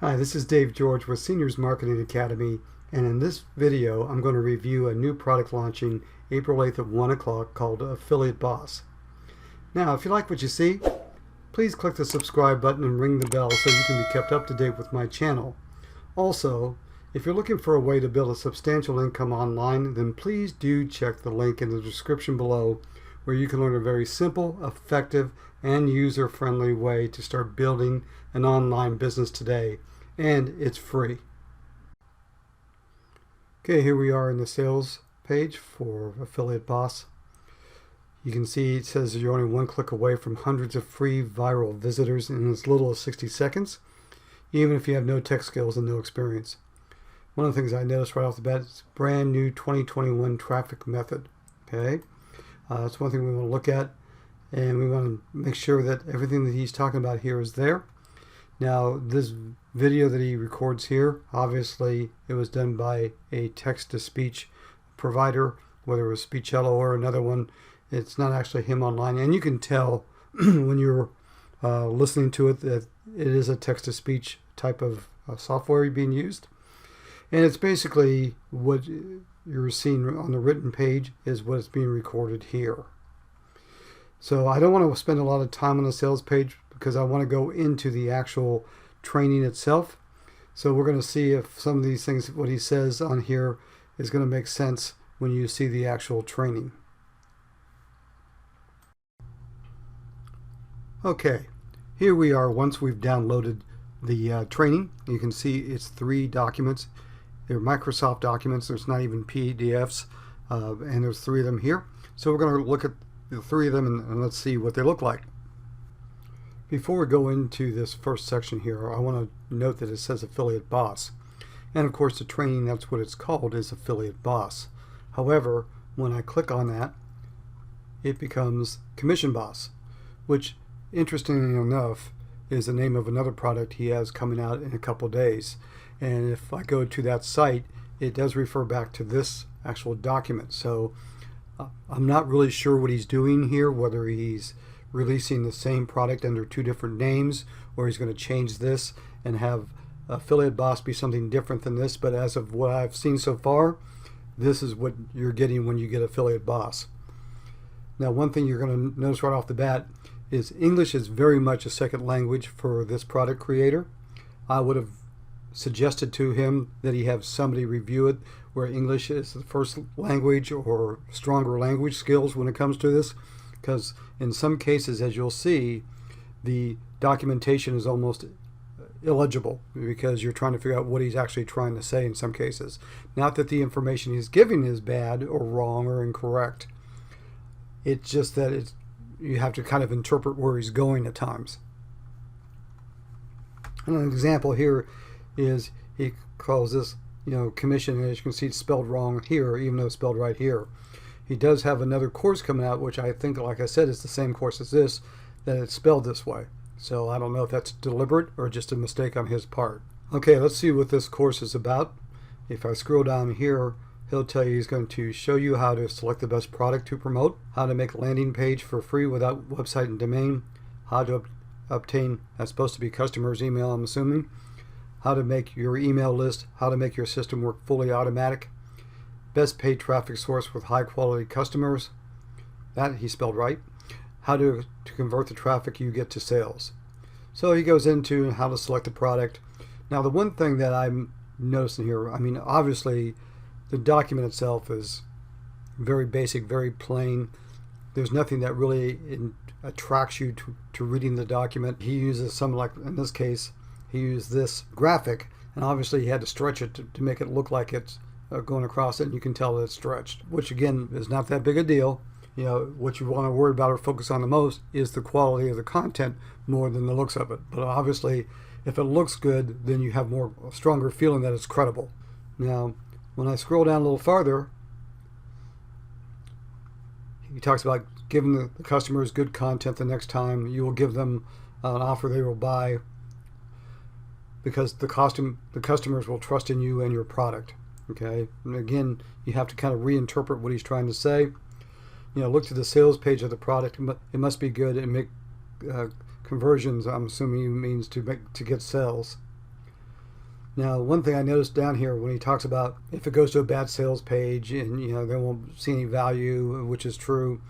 Hi, this is Dave George with Seniors Marketing Academy, and in this video I'm going to review a new product launching April 8th at 1 o'clock called Affiliate Boss. Now, if you like what you see, please click the subscribe button and ring the bell so you can be kept up to date with my channel. Also, if you're looking for a way to build a substantial income online, then please do check the link in the description below where you can learn a very simple, effective, and user-friendly way to start building an online business today, and it's free. Okay, here we are in the sales page for Affiliate Boss. You can see it says you're only one click away from hundreds of free viral visitors in as little as 60 seconds, even if you have no tech skills and no experience. One of the things I noticed right off the bat is brand new 2021 traffic method. Okay, that's one thing we want to look at, and we want to make sure that everything that he's talking about here is there. Now, this video that he records here, obviously it was done by a text-to-speech provider, whether it was Speechello or another one. It's not actually him online, and you can tell when you're listening to it that it is a text-to-speech type of software being used. And it's basically what you're seeing on the written page is what is being recorded here. So I don't want to spend a lot of time on the sales page because I want to go into the actual training itself. So we're going to see if some of these things, what he says on here, is going to make sense when you see the actual training. Okay, here we are once we've downloaded the training. You can see it's 3 documents. They're Microsoft documents. There's not even PDFs, and there's 3 of them here. So we're going to look at the 3 of them and let's see what they look like. Before we go into this first section here, I want to note that it says Affiliate Boss. And of course the training, that's what it's called, is Affiliate Boss. However, when I click on that, it becomes Commission Boss, which interestingly enough is the name of another product he has coming out in a couple days. And if I go to that site, it does refer back to this actual document. So I'm not really sure what he's doing here, whether he's releasing the same product under 2 different names, or he's going to change this and have Affiliate Boss be something different than this. But as of what I've seen so far, this is what you're getting when you get Affiliate Boss. Now, one thing you're going to notice right off the bat is English is very much a second language for this product creator. I would have suggested to him that he have somebody review it where English is the first language or stronger language skills when it comes to this, because in some cases, as you'll see, the documentation is almost illegible because you're trying to figure out what he's actually trying to say in some cases. Not that the information he's giving is bad or wrong or incorrect. It's just that you have to kind of interpret where he's going at times. And an example here is he calls this, commission, and as you can see it's spelled wrong here, even though it's spelled right here. He does have another course coming out, which I think, like I said, is the same course as this, that it's spelled this way. So I don't know if that's deliberate or just a mistake on his part. Okay, let's see what this course is about. If I scroll down here, he'll tell you he's going to show you how to select the best product to promote, how to make a landing page for free without website and domain, how to obtain, that's supposed to be customer's email, I'm assuming, how to make your email list, how to make your system work fully automatic, best paid traffic source with high quality customers, that he spelled right, how to convert the traffic you get to sales. So he goes into how to select the product. Now the one thing that I'm noticing here, obviously the document itself is very basic, very plain. There's nothing that really attracts you to reading the document. He uses some, like in this case, he used this graphic, and obviously he had to stretch it to make it look like it's going across it, and you can tell that it's stretched, which again is not that big a deal. What you want to worry about or focus on the most is the quality of the content more than the looks of it. But obviously, if it looks good, then you have a stronger feeling that it's credible. Now, when I scroll down a little farther, he talks about giving the customers good content the next time. You will give them an offer they will buy because the customers will trust in you and your product. Okay, and again, you have to kind of reinterpret what he's trying to say. Look to the sales page of the product. It must be good and make conversions. I'm assuming he means to get sales. Now, one thing I noticed down here when he talks about if it goes to a bad sales page and they won't see any value, which is true.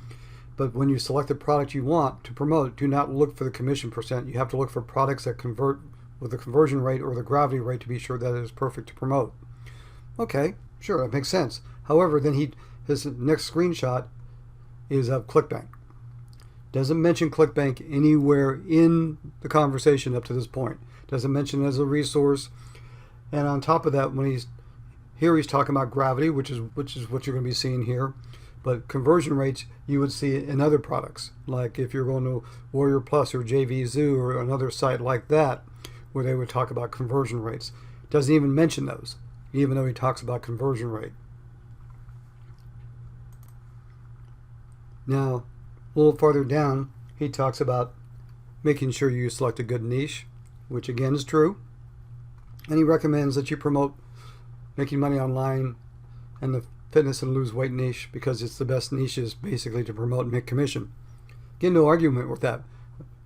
But when you select the product you want to promote, do not look for the commission percent. You have to look for products that convert with the conversion rate or the gravity rate to be sure that it is perfect to promote. Okay, sure, that makes sense. However, then his next screenshot is of ClickBank. Doesn't mention ClickBank anywhere in the conversation up to this point. Doesn't mention it as a resource. And on top of that, when he's talking about gravity, which is what you're going to be seeing here. But conversion rates you would see in other products, like if you're going to Warrior Plus or JV Zoo or another site like that, where they would talk about conversion rates. Doesn't even mention those, even though he talks about conversion rate. Now, a little farther down, he talks about making sure you select a good niche, which again is true. And he recommends that you promote making money online and the fitness and lose weight niche because it's the best niches basically to promote and make commission. Again, no argument with that.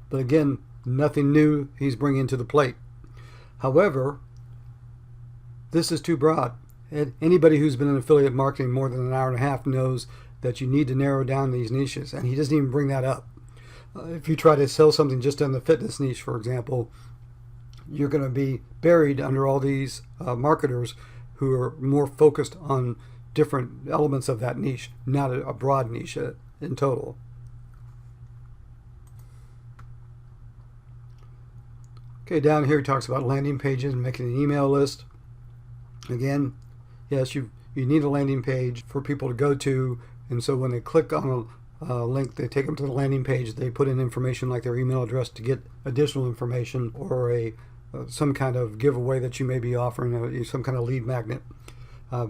But again, nothing new he's bringing to the plate. However, this is too broad. And anybody who's been in affiliate marketing more than an hour and a half knows that you need to narrow down these niches, and he doesn't even bring that up. If you try to sell something just in the fitness niche, for example, you're going to be buried under all these marketers who are more focused on different elements of that niche, not a broad niche in total. Okay, down here he talks about landing pages and making an email list. Again, yes, you need a landing page for people to go to, and so when they click on a link, they take them to the landing page, they put in information like their email address to get additional information or some kind of giveaway that you may be offering, some kind of lead magnet,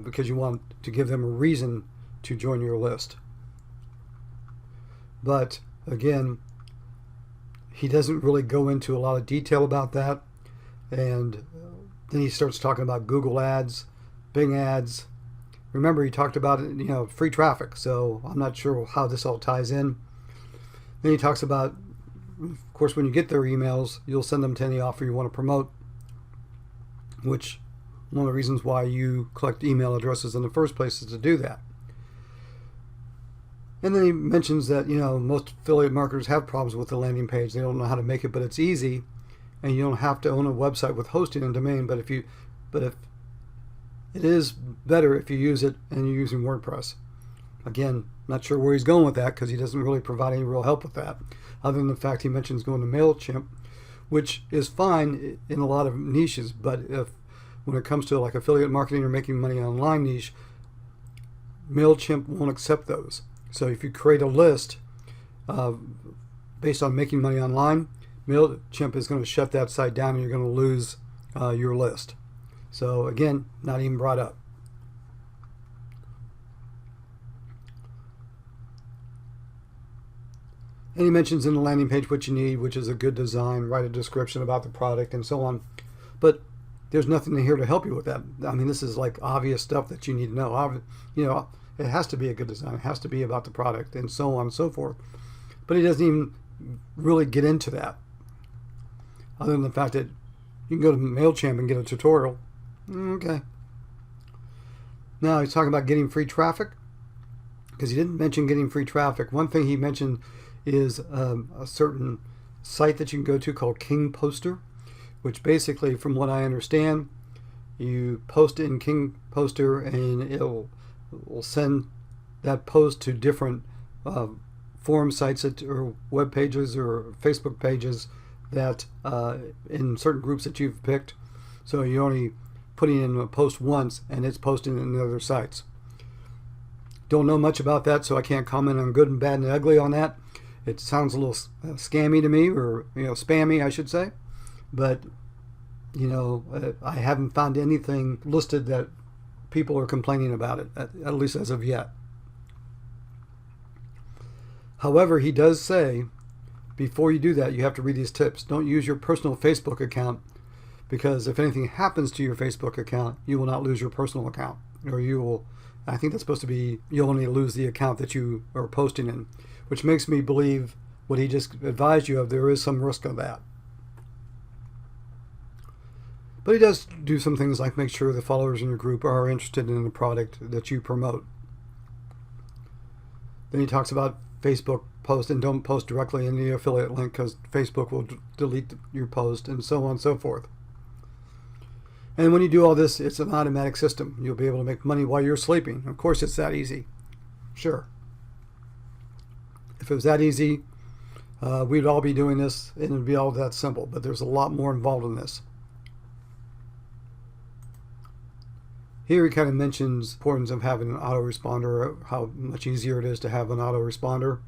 because you want to give them a reason to join your list. But again, he doesn't really go into a lot of detail about that. And then he starts talking about Google ads, Bing ads. Remember, he talked about free traffic, so I'm not sure how this all ties in. Then he talks about, of course, when you get their emails, you'll send them to any offer you want to promote, which one of the reasons why you collect email addresses in the first place is to do that. And then he mentions that most affiliate marketers have problems with the landing page. They don't know how to make it, but it's easy, and you don't have to own a website with hosting and domain. But if it is better if you use it and you're using WordPress. Again, not sure where he's going with that because he doesn't really provide any real help with that, other than the fact he mentions going to MailChimp, which is fine in a lot of niches. But when it comes to like affiliate marketing or making money online niche, MailChimp won't accept those. So if you create a list based on making money online, MailChimp is going to shut that site down and you're going to lose your list. So again, not even brought up. And he mentions in the landing page what you need, which is a good design, write a description about the product, and so on. But there's nothing here to help you with that. I mean, this is like obvious stuff that you need to know. It has to be a good design. It has to be about the product, and so on and so forth. But he doesn't even really get into that, other than the fact that you can go to MailChimp and get a tutorial. Okay. Now he's talking about getting free traffic, because he didn't mention getting free traffic. One thing he mentioned is a certain site that you can go to called King Poster, which basically, from what I understand, you post in King Poster and it will send that post to different forum sites or web pages or Facebook pages that in certain groups that you've picked. So you're only putting in a post once and it's posting in the other sites. Don't know much about that, so I can't comment on good and bad and ugly on that. It sounds a little scammy to me, or spammy, I should say. But I haven't found anything listed that people are complaining about it, at least as of yet. However, he does say, before you do that, you have to read these tips. Don't use your personal Facebook account, because if anything happens to your Facebook account, you will not lose your personal account, or you will. I think that's supposed to be, you'll only lose the account that you are posting in, which makes me believe what he just advised you of, there is some risk of that. But he does do some things like make sure the followers in your group are interested in the product that you promote. Then he talks about Facebook post, and don't post directly in the affiliate link because Facebook will delete your post, and so on and so forth. And when you do all this, it's an automatic system. You'll be able to make money while you're sleeping. Of course, it's that easy. Sure. If it was that easy, we'd all be doing this, and it would be all that simple. But there's a lot more involved in this. Here he kind of mentions the importance of having an autoresponder, how much easier it is to have an autoresponder.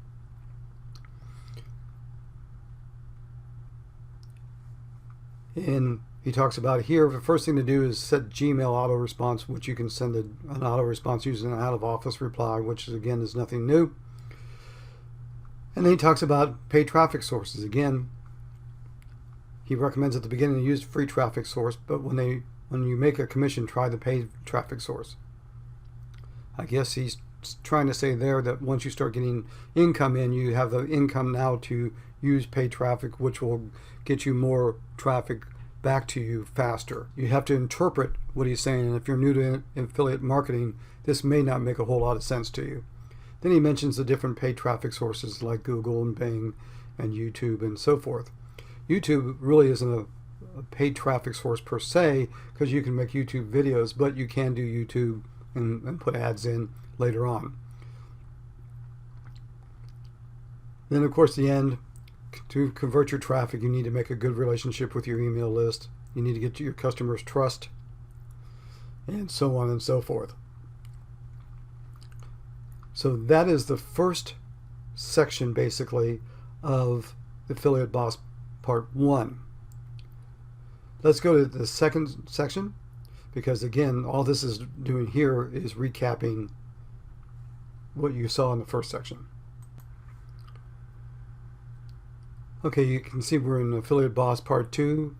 And he talks about here, the first thing to do is set Gmail auto-response, which you can send an auto-response using an out-of-office reply, which again is nothing new. And then he talks about paid traffic sources. Again, he recommends at the beginning to use free traffic source, but when you make a commission, try the paid traffic source. I guess he's trying to say there that once you start getting income in, you have the income now to use paid traffic, which will get you more traffic back to you faster. You have to interpret what he's saying, and if you're new to affiliate marketing, this may not make a whole lot of sense to you. Then he mentions the different paid traffic sources like Google and Bing and YouTube and so forth. YouTube really isn't a paid traffic source per se, because you can make YouTube videos, but you can do YouTube and put ads in later on. Then of course the end, to convert your traffic, you need to make a good relationship with your email list. You need to get your customers' trust, and so on and so forth. So that is the first section, basically, of Affiliate Boss Part 1. Let's go to the second section, because again, all this is doing here is recapping what you saw in the first section. Okay, you can see we're in Affiliate Boss Part 2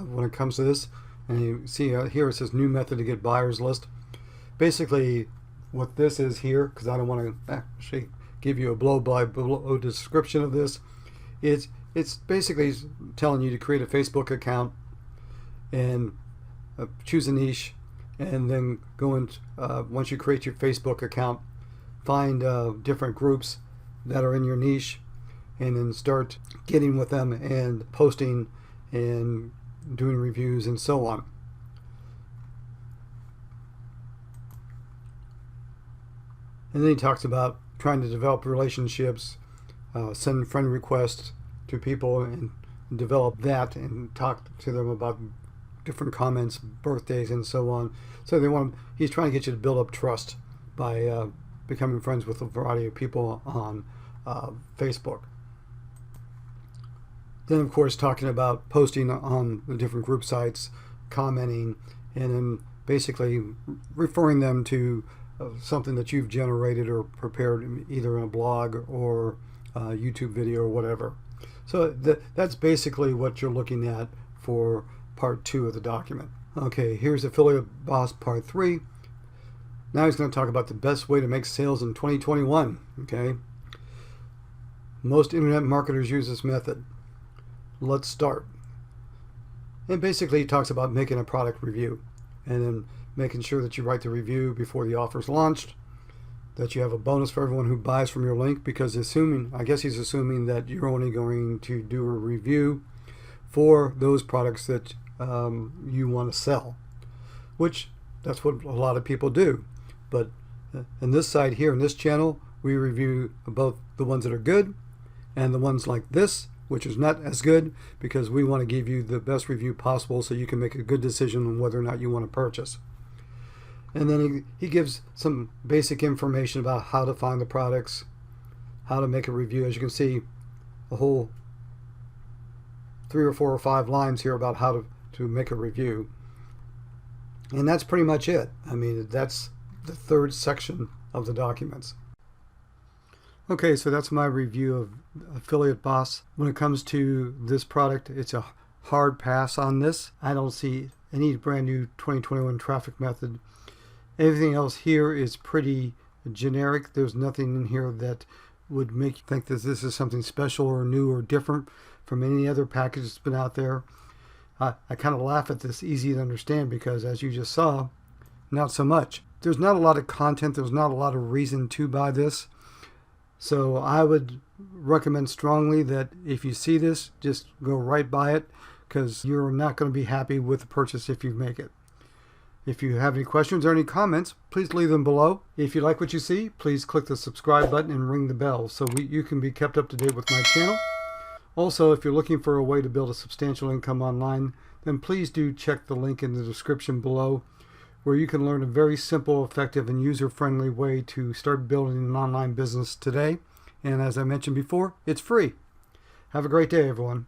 when it comes to this. And you see here it says new method to get buyers list. Basically, what this is here, because I don't want to actually give you a blow-by-blow description of this, it's basically telling you to create a Facebook account and choose a niche, and then go in, once you create your Facebook account, find different groups that are in your niche, and then start getting with them and posting and doing reviews and so on. And then he talks about trying to develop relationships, send friend requests to people and develop that, and talk to them about different comments, birthdays, and so on. So he's trying to get you to build up trust by becoming friends with a variety of people on Facebook. Then, of course, talking about posting on the different group sites, commenting, and then basically referring them to something that you've generated or prepared, either in a blog or a YouTube video or whatever. So that's basically what you're looking at for Part 2 of the document. Okay, here's Affiliate Boss Part 3. Now he's going to talk about the best way to make sales in 2021. Okay, most internet marketers use this method. Let's start. And basically he talks about making a product review, and then making sure that you write the review before the offer is launched, that you have a bonus for everyone who buys from your link, because I guess he's assuming that you're only going to do a review for those products that you want to sell, which that's what a lot of people do. But in this side here, in this channel, we review both the ones that are good and the ones like this, which is not as good, because we want to give you the best review possible so you can make a good decision on whether or not you want to purchase. And then he gives some basic information about how to find the products, how to make a review. As you can see, a whole 3 or 4 or 5 lines here about how to make a review. And that's pretty much it. I mean, that's the third section of the documents. Okay, so that's my review of Affiliate Boss. When it comes to this product, it's a hard pass on this. I don't see any brand new 2021 traffic method. Everything else here is pretty generic. There's nothing in here that would make you think that this is something special or new or different from any other package that's been out there. I kind of laugh at this easy to understand because, as you just saw, not so much. There's not a lot of content. There's not a lot of reason to buy this. So I would recommend strongly that if you see this, just go right by it, because you're not going to be happy with the purchase if you make it. If you have any questions or any comments, please leave them below. If you like what you see, please click the subscribe button and ring the bell so you can be kept up to date with my channel. Also, if you're looking for a way to build a substantial income online, then please do check the link in the description below, where you can learn a very simple, effective, and user-friendly way to start building an online business today. And as I mentioned before, it's free. Have a great day, everyone.